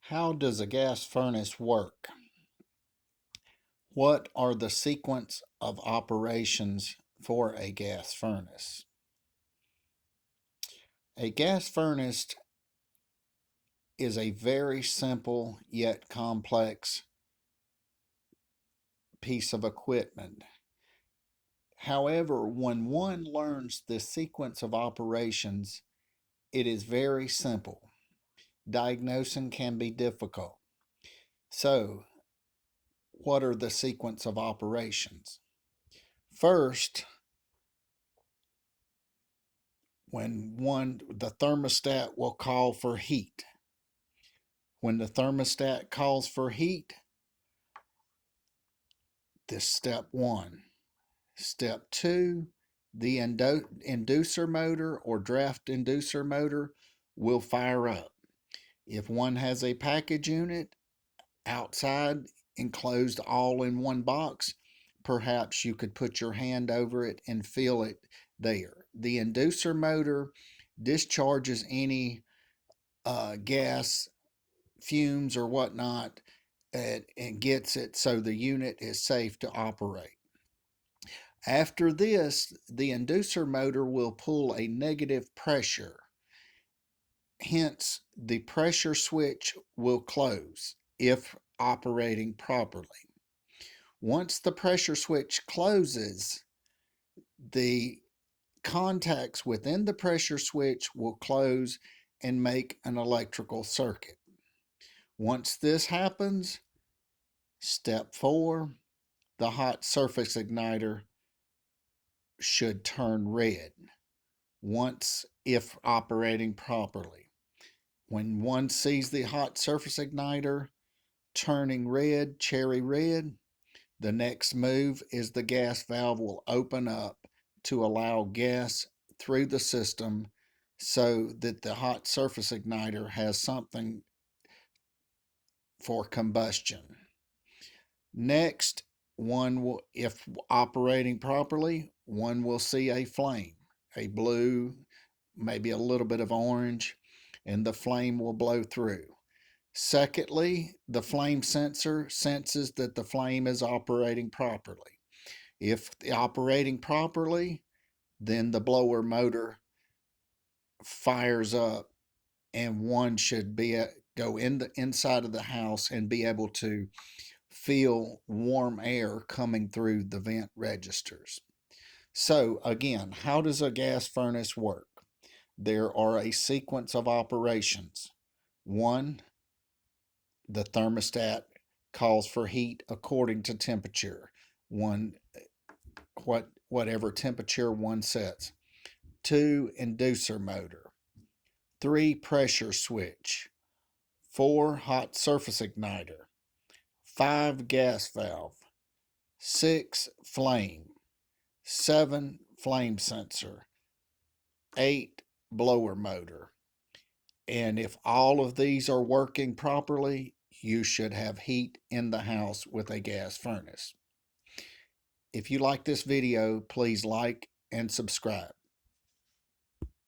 How does a gas furnace work? What are the sequence of operations for a gas furnace? A gas furnace is a very simple yet complex piece of equipment. However, when one learns the sequence of operations, it is very simple. Diagnosing can be difficult. So, what are the sequence of operations? First, the thermostat will call for heat. When the thermostat calls for heat, this is step one. Step two, the inducer motor or draft inducer motor will fire up. If one has a package unit outside enclosed all in one box, perhaps you could put your hand over it and feel it there. The inducer motor discharges any gas, fumes, or whatnot, and gets it so the unit is safe to operate. After this, the inducer motor will pull a negative pressure. Hence, the pressure switch will close if operating properly. Once the pressure switch closes, the contacts within the pressure switch will close and make an electrical circuit. Once this happens, step four, the hot surface igniter should turn red if operating properly. When one sees the hot surface igniter turning red, cherry red, the next move is the gas valve will open up to allow gas through the system so that the hot surface igniter has something for combustion. Next, if operating properly, one will see a flame, a blue, maybe a little bit of orange, and the flame will blow through. Secondly, the flame sensor senses that the flame is operating properly. If operating properly, then the blower motor fires up and one should go in the inside of the house and be able to feel warm air coming through the vent registers. So again, how does a gas furnace work? There are a sequence of operations. One, the thermostat calls for heat according to temperature. Whatever temperature one sets. Two, inducer motor. Three, pressure switch. Four, hot surface igniter. Five, gas valve. Six, flame. Seven, flame sensor. Eight, blower motor. And if all of these are working properly, you should have heat in the house with a gas furnace. If you like this video, please like and subscribe.